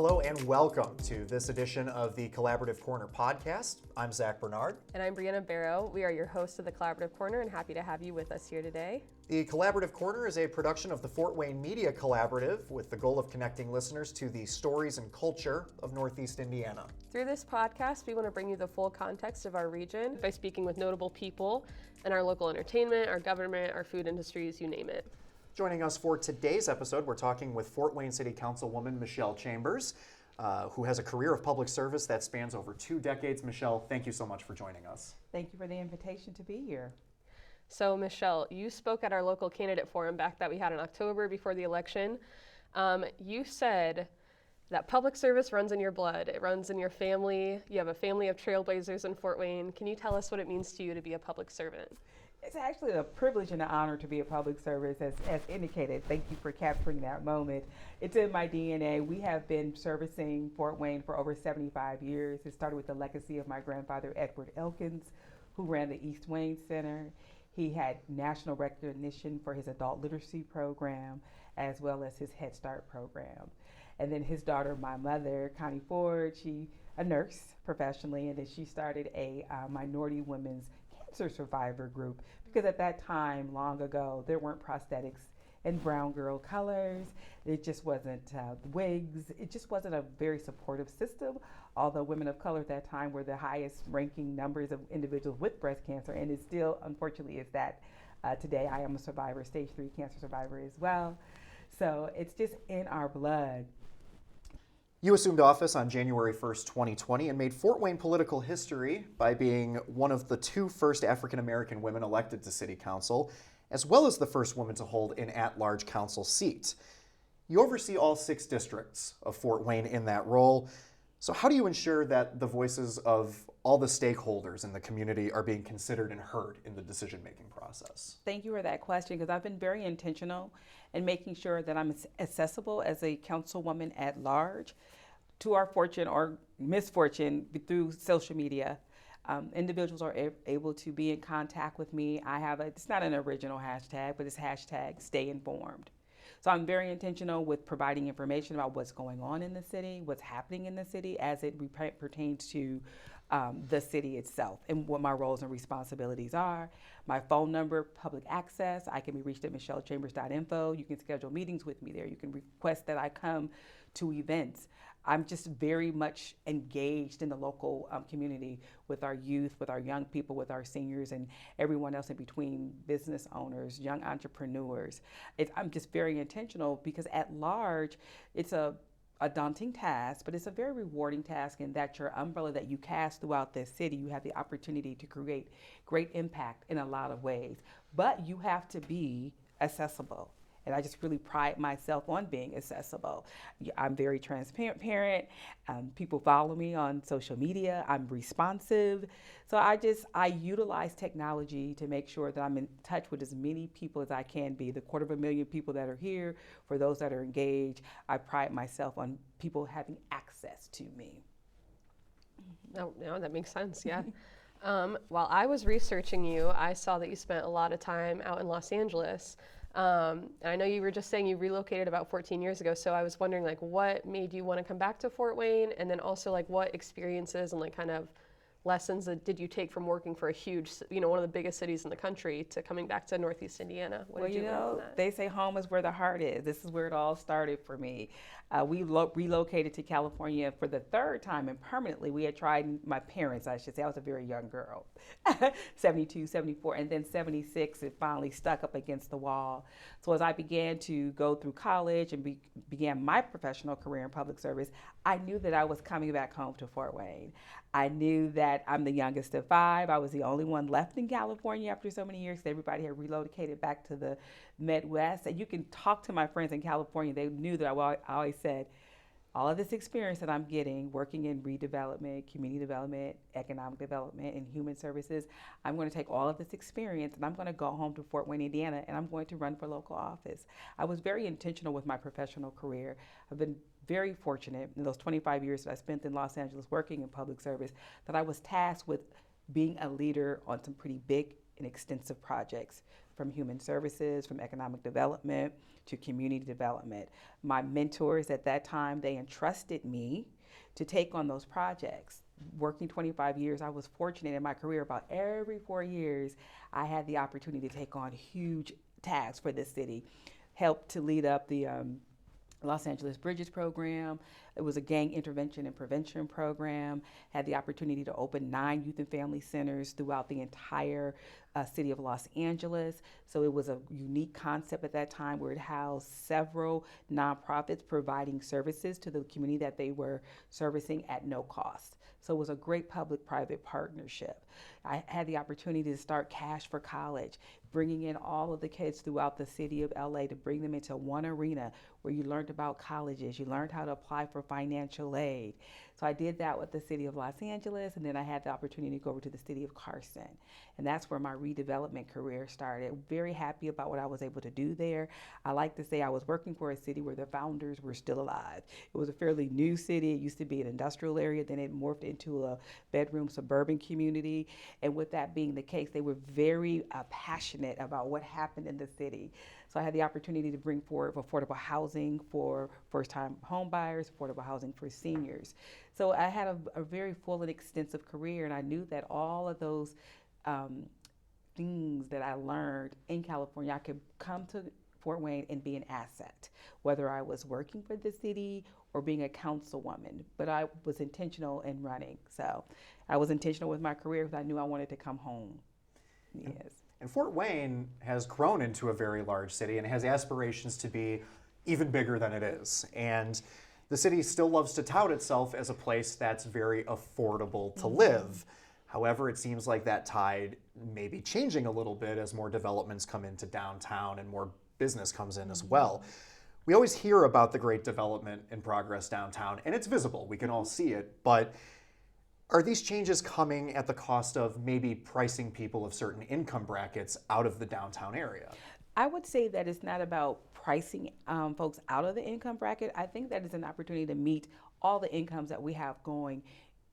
Hello and welcome to this edition of the Collaborative Corner podcast. I'm Zach Bernard. And I'm Brianna Barrow. We are your hosts of the Collaborative Corner and happy to have you with us here today. The Collaborative Corner is a production of the Fort Wayne Media Collaborative with the goal of connecting listeners to the stories and culture of Northeast Indiana. Through this podcast, we want to bring you the full context of our region by speaking with notable people in our local entertainment, our government, our food industries, you name it. Joining us for today's episode, we're talking with Fort Wayne City Councilwoman Michelle Chambers, who has a career of public service that spans over 2 decades. Michelle, thank you so much for joining us. Thank you for the invitation to be here. So Michelle, you spoke at our local candidate forum back that we had in October before the election. You said that public service runs in your blood. It runs in your family. You have a family of trailblazers in Fort Wayne. Can you tell us what it means to you to be a public servant? It's actually a privilege and an honor to be a public service, as indicated. Thank you for capturing that moment. It's in my DNA. We have been servicing Fort Wayne for over 75 years. It started with the legacy of my grandfather, Edward Elkins, who ran the East Wayne Center. He had national recognition for his adult literacy program, as well as his Head Start program. And then his daughter, my mother, Connie Ford, she a nurse professionally, and then she started a minority women's cancer survivor group, because at that time, long ago, there weren't prosthetics in brown girl colors. It just wasn't wigs. It just wasn't a very supportive system, although women of color at that time were the highest ranking numbers of individuals with breast cancer, and it still, unfortunately, is that today. I am a survivor, stage 3 cancer survivor as well. So it's just in our blood. You assumed office on January 1st, 2020, and made Fort Wayne political history by being one of the 2 first African-American women elected to City Council, as well as the first woman to hold an at-large council seat. You oversee all 6 districts of Fort Wayne in that role. So how do you ensure that the voices of all the stakeholders in the community are being considered and heard in the decision-making process? Thank you for that question, because I've been very intentional in making sure that I'm accessible as a councilwoman at large. To our fortune or misfortune, through social media, individuals are able to be in contact with me. I have it's not an original hashtag, but it's hashtag stay informed. So I'm very intentional with providing information about what's going on in the city, what's happening in the city as it pertains to the city itself, and what my roles and responsibilities are. My phone number, public access. I can be reached at michellechambers.info. You can schedule meetings with me there. You can request that I come to events. I'm just very much engaged in the local community with our youth, with our young people, with our seniors, and everyone else in between, business owners, young entrepreneurs. I'm just very intentional, because at large, it's a daunting task, but it's a very rewarding task in that your umbrella that you cast throughout this city, you have the opportunity to create great impact in a lot of ways. But you have to be accessible. And I just really pride myself on being accessible. I'm very transparent. People follow me on social media. I'm responsive. So I utilize technology to make sure that I'm in touch with as many people as I can be. The 250,000 people that are here, for those that are engaged, I pride myself on people having access to me. No, that makes sense, yeah. While I was researching you, I saw that you spent a lot of time out in Los Angeles. And I know you were just saying you relocated about 14 years ago, so I was wondering, like, what made you want to come back to Fort Wayne, and then also, like, what experiences and, like, kind of lessons that did you take from working for a huge, one of the biggest cities in the country to coming back to Northeast Indiana? What did you learn from that? They say home is where the heart is. This is where it all started for me. We relocated to California for the 3rd time, and permanently. We had tried, my parents, I should say, I was a very young girl, 72, 74, and then 76, it finally stuck up against the wall. So as I began to go through college and began my professional career in public service, I knew that I was coming back home to Fort Wayne. I knew that I'm the youngest of 5. I was the only one left in California after so many years. Everybody had relocated back to the Midwest. And you can talk to my friends in California. They knew that I always said, all of this experience that I'm getting working in redevelopment, community development, economic development, and human services, I'm going to take all of this experience and I'm going to go home to Fort Wayne, Indiana, and I'm going to run for local office. I was very intentional with my professional career. I've been very fortunate in those 25 years that I spent in Los Angeles working in public service that I was tasked with being a leader on some pretty big and extensive projects. from human services, from economic development to community development. My mentors at that time, they entrusted me to take on those projects. Working 25 years, I was fortunate in my career. About every 4 years, I had the opportunity to take on huge tasks for this city. Helped to lead up the Los Angeles Bridges program. It was a gang intervention and prevention program. Had the opportunity to open 9 youth and family centers throughout the entire city of Los Angeles. So it was a unique concept at that time where it housed several nonprofits providing services to the community that they were servicing at no cost. So it was a great public-private partnership. I had the opportunity to start Cash for College, bringing in all of the kids throughout the city of LA to bring them into one arena where you learned about colleges, you learned how to apply for financial aid. So I did that with the city of Los Angeles, and then I had the opportunity to go over to the city of Carson. And that's where my redevelopment career started. Very happy about what I was able to do there. I like to say I was working for a city where the founders were still alive. It was a fairly new city. It used to be an industrial area, then it morphed into a bedroom suburban community. And with that being the case, they were very passionate about what happened in the city. So I had the opportunity to bring forward affordable housing for first-time home buyers, affordable housing for seniors. So I had a very full and extensive career, and I knew that all of those things that I learned in California, I could come to Fort Wayne and be an asset, whether I was working for the city or being a councilwoman. But I was intentional in running. So I was intentional with my career because I knew I wanted to come home. Yes. And Fort Wayne has grown into a very large city and has aspirations to be even bigger than it is. And the city still loves to tout itself as a place that's very affordable to live. However, it seems like that tide may be changing a little bit as more developments come into downtown and more business comes in as well. We always hear about the great development in progress downtown, and it's visible. We can all see it. But are these changes coming at the cost of maybe pricing people of certain income brackets out of the downtown area? I would say that it's not about pricing folks out of the income bracket. I think that is an opportunity to meet all the incomes that we have going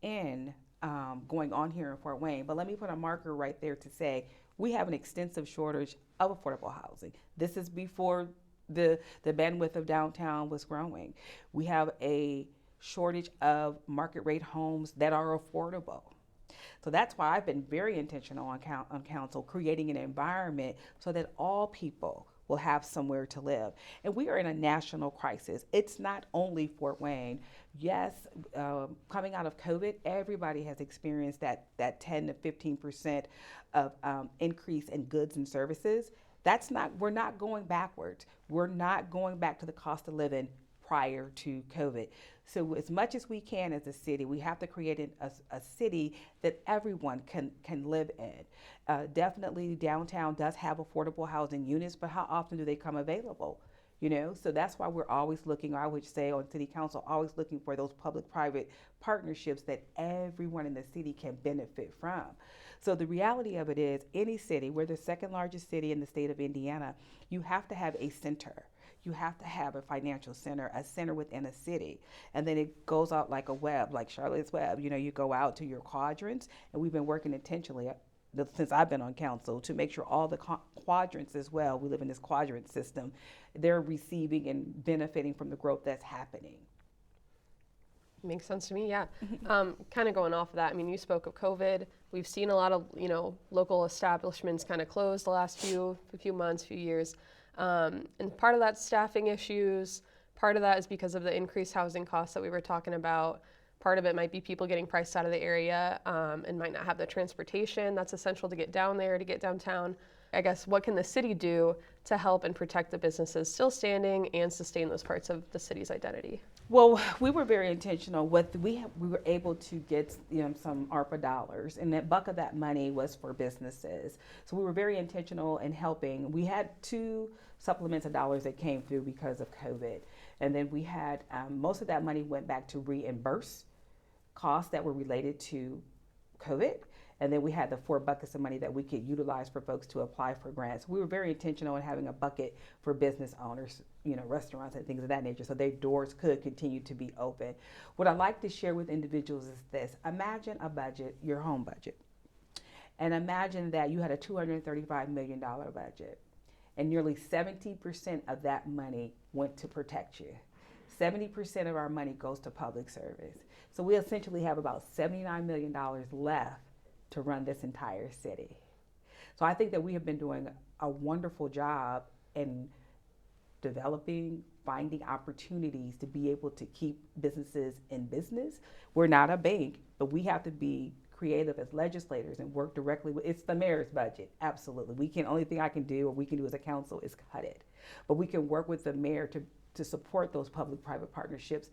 on here in Fort Wayne. But let me put a marker right there to say we have an extensive shortage of affordable housing. This is before the bandwidth of downtown was growing. We have a shortage of market rate homes that are affordable. So that's why I've been very intentional on council, creating an environment so that all people will have somewhere to live. And we are in a national crisis. It's not only Fort Wayne. Yes, coming out of COVID, everybody has experienced that 10 to 15% of increase in goods and services. We're not going backwards. We're not going back to the cost of living prior to COVID. So as much as we can as a city, we have to create a city that everyone can live in. Definitely downtown does have affordable housing units, but how often do they come available? So that's why we're always looking, I would say on city council, always looking for those public-private partnerships that everyone in the city can benefit from. So the reality of it is, any city, we're the second largest city in the state of Indiana, you have to have a center. You have to have a financial center, a center within a city. And then it goes out like a web, like Charlotte's Web. You go out to your quadrants, and we've been working intentionally since I've been on council to make sure all the quadrants as well, we live in this quadrant system, they're receiving and benefiting from the growth that's happening. Makes sense to me, yeah. Kind of going off of that, I mean, you spoke of COVID. We've seen a lot of, local establishments kind of close the last few months, few years. And part of that's staffing issues. Part of that is because of the increased housing costs that we were talking about. Part of it might be people getting priced out of the area and might not have the transportation that's essential to get down there, to get downtown. I guess, what can the city do to help and protect the businesses still standing and sustain those parts of the city's identity? Well, we were very intentional. We were able to get some ARPA dollars, and that buck of that money was for businesses. So we were very intentional in helping. We had 2 supplements of dollars that came through because of COVID, and then we had most of that money went back to reimburse costs that were related to COVID. And then we had the 4 buckets of money that we could utilize for folks to apply for grants. We were very intentional in having a bucket for business owners, restaurants and things of that nature, so their doors could continue to be open. What I like to share with individuals is this: imagine a budget, your home budget. And imagine that you had a $235 million budget, and nearly 70% of that money went to protect you. 70% of our money goes to public service. So we essentially have about $79 million left to run this entire city. So I think that we have been doing a wonderful job in developing, finding opportunities to be able to keep businesses in business. We're not a bank, but we have to be creative as legislators and work directly with, it's the mayor's budget, absolutely. Only thing I can do, or we can do as a council, is cut it. But we can work with the mayor to support those public-private partnerships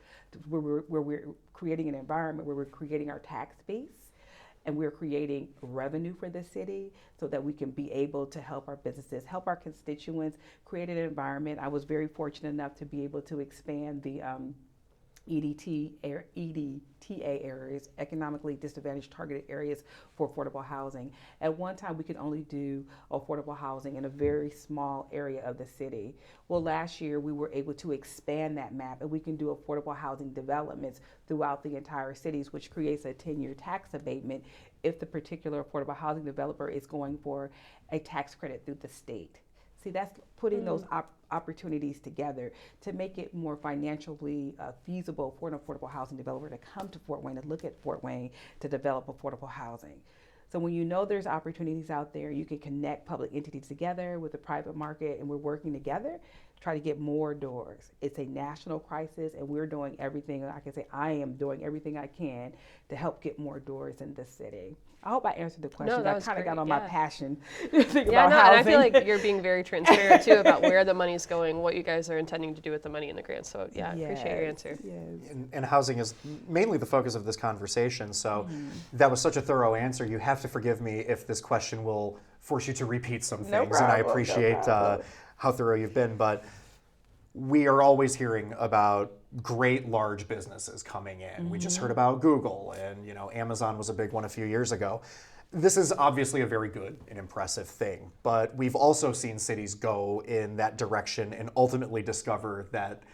where we're creating an environment where we're creating our tax base and we're creating revenue for the city so that we can be able to help our businesses, help our constituents, create an environment. I was very fortunate enough to be able to expand the EDTA areas, economically disadvantaged targeted areas, for affordable housing. At one time, we could only do affordable housing in a very small area of the city. Well, last year, we were able to expand that map, and we can do affordable housing developments throughout the entire cities, which creates a 10-year tax abatement if the particular affordable housing developer is going for a tax credit through the state. See, that's putting those opportunities together to make it more financially feasible for an affordable housing developer to come to Fort Wayne and look at Fort Wayne to develop affordable housing. So when you know there's opportunities out there, you can connect public entities together with the private market, and we're working together to try to get more doors. It's a national crisis, and we're doing everything, I can say I am doing everything I can to help get more doors in the city. I hope I answered the question. No, that I was kind of great, got on yeah. my passion. Yeah, about no, and I housing. feel like you're being very transparent too about where the money's going, what you guys are intending to do with the money in the grant. So yeah, I appreciate your answer. Yes. And housing is mainly the focus of this conversation, so that was such a thorough answer. You have to forgive me if this question will force you to repeat some things, No and I problem, appreciate no problem. how thorough you've been, but we are always hearing about great large businesses coming in. We just heard about Google, and Amazon was a big one a few years ago. This is obviously a very good and impressive thing, but we've also seen cities go in that direction and ultimately discover that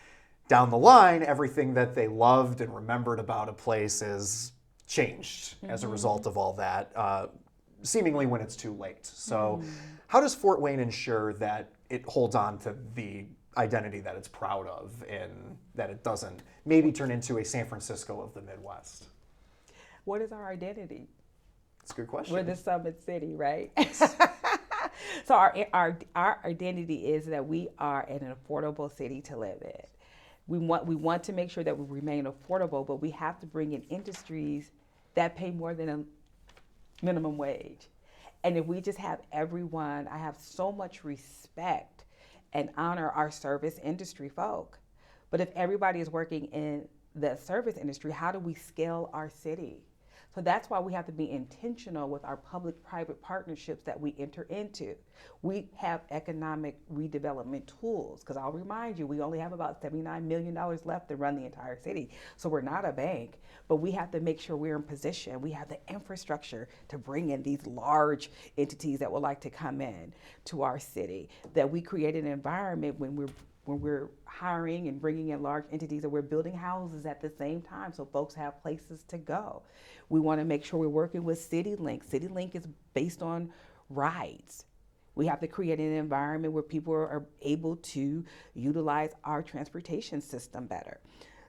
down the line, everything that they loved and remembered about a place is changed as a result of all that, seemingly when it's too late. So how does Fort Wayne ensure that it holds on to the identity that it's proud of and that it doesn't maybe turn into a San Francisco of the Midwest? What is our identity? That's a good question. We're the Summit City, right? So our identity is that we are an affordable city to live in. We want to make sure that we remain affordable, but we have to bring in industries that pay more than a minimum wage. And if we just have everyone, I have so much respect and honor our service industry folk. But if everybody is working in the service industry, how do we scale our city? So that's why we have to be intentional with our public-private partnerships that we enter into. We have economic redevelopment tools, because I'll remind you, we only have about $79 million left to run the entire city. So we're not a bank, but we have to make sure we're in position. We have the infrastructure to bring in these large entities that would like to come in to our city, that we create an environment when we're hiring and bringing in large entities, and we're building houses at the same time so folks have places to go. We want to make sure we're working with CityLink. CityLink is based on rides. We have to create an environment where people are able to utilize our transportation system better.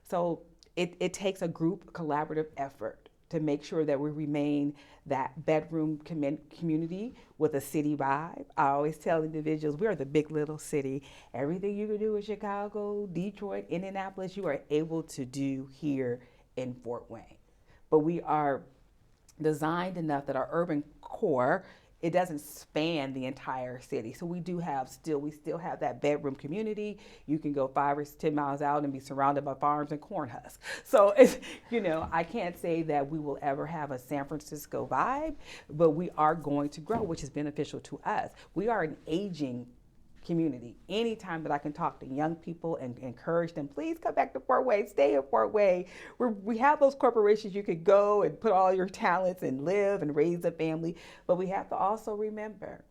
So it takes a group collaborative effort to make sure that we remain that bedroom community with a city vibe. I always tell individuals, we are the big little city. Everything you can do in Chicago, Detroit, Indianapolis, you are able to do here in Fort Wayne. But we are designed enough that our urban core, it doesn't span the entire city. So we still have that bedroom community. You can go 5 or 10 miles out and be surrounded by farms and corn husks. So it's, I can't say that we will ever have a San Francisco vibe, but we are going to grow, which is beneficial to us. We are an aging community. Anytime that I can talk to young people and encourage them, please come back to Fort Wayne, stay in Fort Wayne. We have those corporations you could go and put all your talents and live and raise a family, but we have to also remember,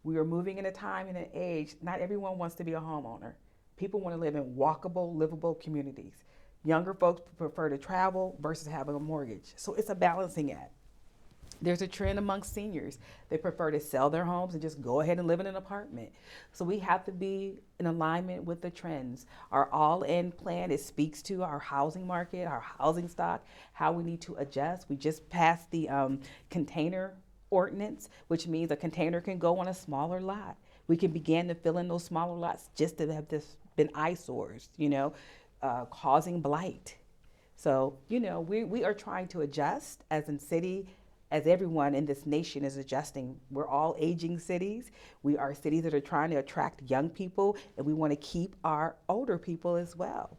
we are moving in a time and an age, not everyone wants to be a homeowner. People want to live in walkable, livable communities. Younger folks prefer to travel versus having a mortgage. So it's a balancing act. There's a trend amongst seniors. They prefer to sell their homes and just go ahead and live in an apartment. So we have to be in alignment with the trends. Our all-in plan, it speaks to our housing market, our housing stock, how we need to adjust. We just passed the container ordinance, which means a container can go on a smaller lot. We can begin to fill in those smaller lots just to have this been eyesores, causing blight. So, we are trying to adjust as in city, as everyone in this nation is adjusting. We're all aging cities. We are cities that are trying to attract young people, and we want to keep our older people as well.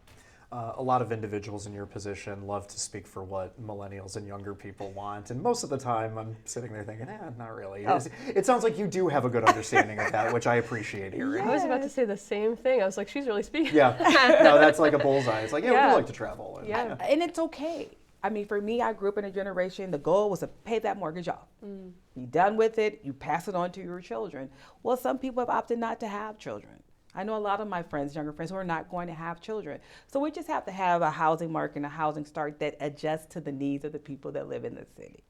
A lot of individuals in your position love to speak for what millennials and younger people want, and most of the time I'm sitting there thinking, not really. Oh. It sounds like you do have a good understanding of that, which I appreciate hearing. I was about to say the same thing. I was like, she's really speaking. Yeah, no, that's like a bullseye. It's like, we Yeah. do like to travel. And, Yeah. And it's okay. I mean, for me, I grew up in a generation, the goal was to pay that mortgage off. You're done with it, you pass it on to your children. Well, some people have opted not to have children. I know a lot of my friends, younger friends, who are not going to have children. So we just have to have a housing market and a housing start that adjusts to the needs of the people that live in the city.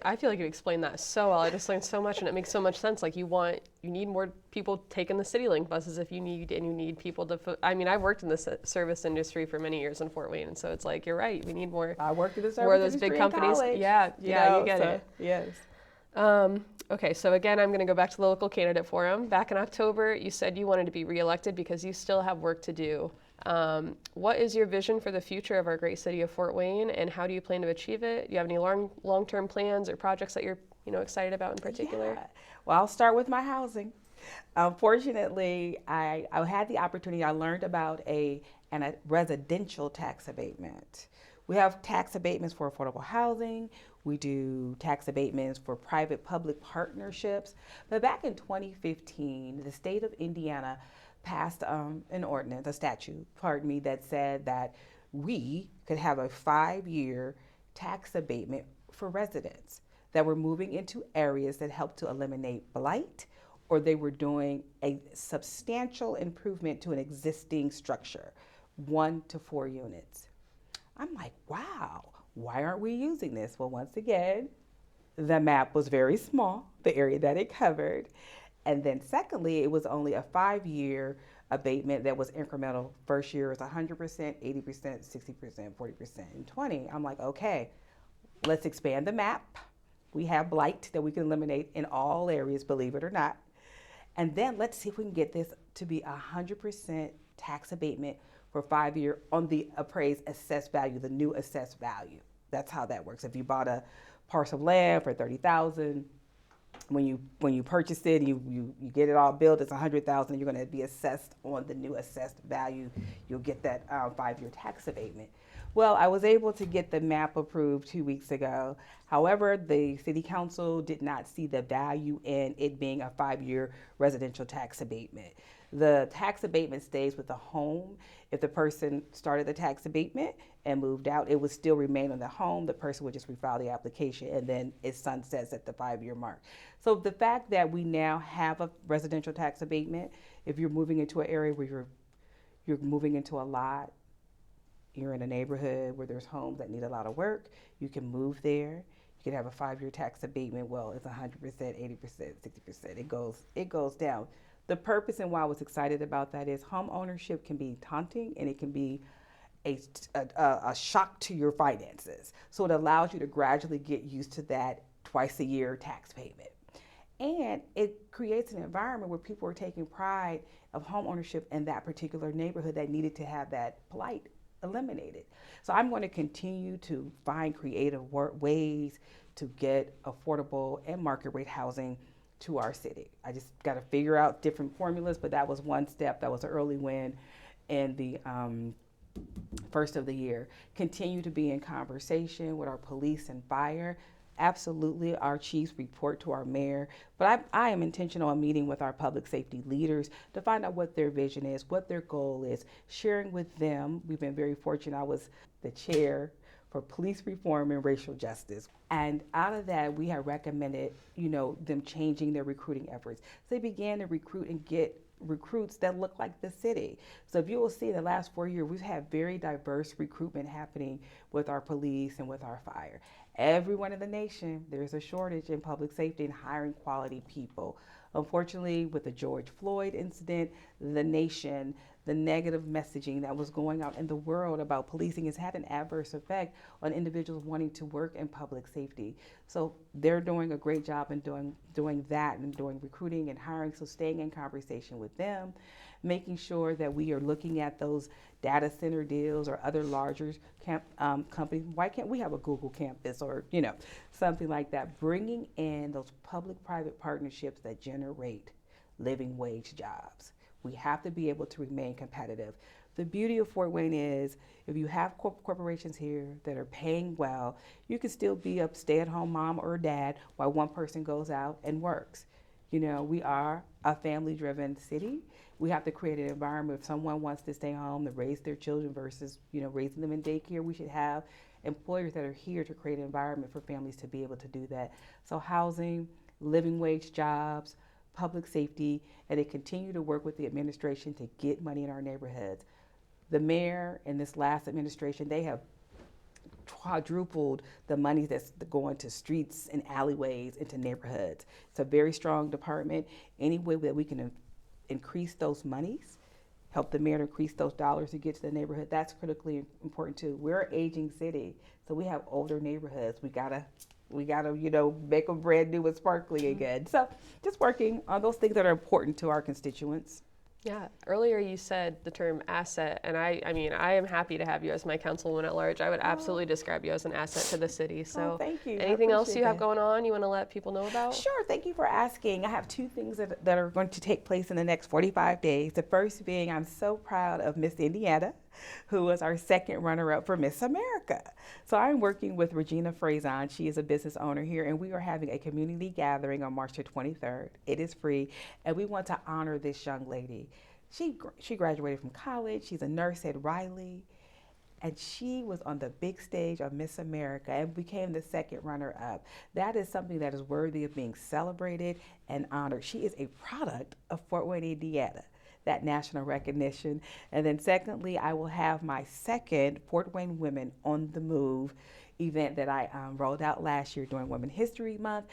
I feel like you explained that so well. I just learned so much, and it makes so much sense. Like you need more people taking the CityLink buses if you need people to. I mean, I've worked in the service industry for many years in Fort Wayne, and so it's like you're right. We need more. I worked in the service more of those industry big in companies. college, Yeah, you get it. Yes. Okay, so again, I'm going to go back to the local candidate forum. Back in October, you said you wanted to be reelected because you still have work to do. What is your vision for the future of our great city of Fort Wayne, and how do you plan to achieve it? Do you have any long-term plans or projects that you're excited about in particular? Yeah. Well, I'll start with my housing. Fortunately, I had the opportunity. I learned about a residential tax abatement. We have tax abatements for affordable housing. We do tax abatements for private-public partnerships. But back in 2015, the state of Indiana passed an ordinance, a statute, that said that we could have a 5-year tax abatement for residents that were moving into areas that helped to eliminate blight, or they were doing a substantial improvement to an existing structure, 1 to 4 units. I'm like, wow, why aren't we using this? Well, once again, the map was very small, the area that it covered. And then secondly, it was only a 5-year abatement that was incremental. First year is 100%, 80%, 60%, 40%, and 20%. I'm like, okay, let's expand the map. We have blight that we can eliminate in all areas, believe it or not. And then let's see if we can get this to be 100% tax abatement for 5 years on the appraised assessed value, the new assessed value. That's how that works. If you bought a parcel of land for $30,000, when you purchase it, you get it all built, it's $100,000. You're going to be assessed on the new assessed value. You'll get that 5-year tax abatement. Well, I was able to get the map approved 2 weeks ago. However, the city council did not see the value in it being a 5-year residential tax abatement. The tax abatement stays with the home. If the person started the tax abatement and moved out, it would still remain on the home. The person would just refile the application, and then it sunsets at the 5-year mark. So the fact that we now have a residential tax abatement, if you're moving into an area where you're moving into a lot, you're in a neighborhood where there's homes that need a lot of work, you can move there. You can have a 5-year tax abatement. Well, it's 100%, 80%, 60%. It goes down. The purpose and why I was excited about that is home ownership can be daunting, and it can be a shock to your finances. So it allows you to gradually get used to that twice-a-year tax payment. And it creates an environment where people are taking pride of home ownership in that particular neighborhood that needed to have that blight eliminated. So I'm going to continue to find creative ways to get affordable and market rate housing to our city. I just got to figure out different formulas, but that was one step. That was an early win in the first of the year. Continue to be in conversation with our police and fire. Absolutely, our chiefs report to our mayor, but I am intentional on meeting with our public safety leaders to find out what their vision is, what their goal is, sharing with them. We've been very fortunate. I was the chair for police reform and racial justice. And out of that, we have recommended, them changing their recruiting efforts. So they began to recruit and get recruits that look like the city. So if you will see in the last 4 years, we've had very diverse recruitment happening with our police and with our fire. Everyone in the nation, there's a shortage in public safety and hiring quality people. Unfortunately, with the George Floyd incident, the nation, the negative messaging that was going out in the world about policing has had an adverse effect on individuals wanting to work in public safety. So they're doing a great job in doing that and doing recruiting and hiring. So staying in conversation with them, making sure that we are looking at those data center deals or other larger companies. Why can't we have a Google campus or, something like that? Bringing in those public-private partnerships that generate living wage jobs. We have to be able to remain competitive. The beauty of Fort Wayne is if you have corporations here that are paying well, you can still be a stay-at-home mom or dad while one person goes out and works. We are a family-driven city. We have to create an environment if someone wants to stay home to raise their children versus, raising them in daycare. We should have employers that are here to create an environment for families to be able to do that. So housing, living wage jobs, public safety, and they continue to work with the administration to get money in our neighborhoods. The mayor in this last administration, they have quadrupled the money that's going to streets and alleyways into neighborhoods. It's a very strong department. Any way that we can increase those monies, help the mayor increase those dollars to get to the neighborhood, that's critically important too. We're an aging city, so we have older neighborhoods. We gotta make them brand new and sparkly again. So just working on those things that are important to our constituents. Yeah, earlier you said the term asset, and I am happy to have you as my councilwoman at large. I would absolutely describe you as an asset to the city. So thank you. Anything else you have going on you want to let people know about? Sure, thank you for asking. I have two things that are going to take place in the next 45 days. The first being I'm so proud of Miss Indiana, who was our second runner-up for Miss America. So I'm working with Regina Frazon. She is a business owner here, and we are having a community gathering on March the 23rd. It is free, and we want to honor this young lady. She graduated from college. She's a nurse at Riley, and she was on the big stage of Miss America and became the second runner-up. That is something that is worthy of being celebrated and honored. She is a product of Fort Wayne, Indiana, that national recognition. And then secondly, I will have my second Fort Wayne Women on the Move event that I rolled out last year during Women's History Month.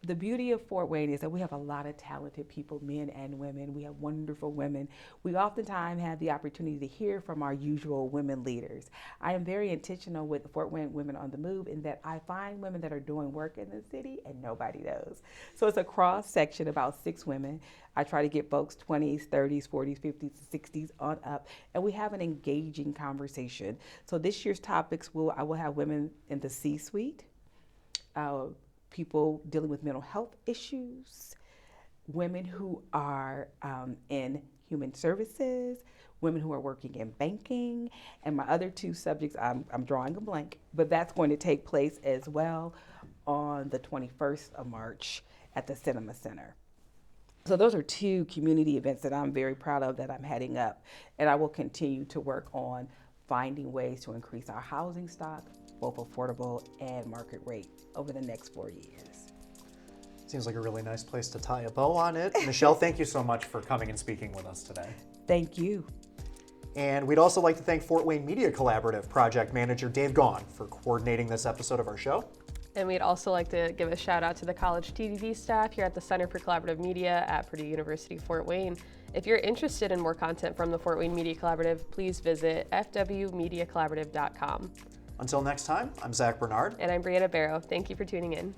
The beauty of Fort Wayne is that we have a lot of talented people, men and women. We have wonderful women. We oftentimes have the opportunity to hear from our usual women leaders. I am very intentional with Fort Wayne Women on the Move in that I find women that are doing work in the city and nobody knows. So it's a cross section, about 6 women. I try to get folks 20s, 30s, 40s, 50s, 60s on up, and we have an engaging conversation. So this year's topics I will have women in the C-suite, people dealing with mental health issues, women who are in human services, women who are working in banking, and my other 2 subjects, I'm drawing a blank, but that's going to take place as well on the 21st of March at the Cinema Center. So those are 2 community events that I'm very proud of that I'm heading up, and I will continue to work on finding ways to increase our housing stock, both affordable and market rate, over the next 4 years. Seems like a really nice place to tie a bow on it. Michelle, thank you so much for coming and speaking with us today. Thank you. And we'd also like to thank Fort Wayne Media Collaborative project manager Dave Gaughan for coordinating this episode of our show. And we'd also like to give a shout out to the college TDD staff here at the Center for Collaborative Media at Purdue University Fort Wayne. If you're interested in more content from the Fort Wayne Media Collaborative, please visit fwmediacollaborative.com. Until next time, I'm Zach Bernard. And I'm Brianna Barrow. Thank you for tuning in.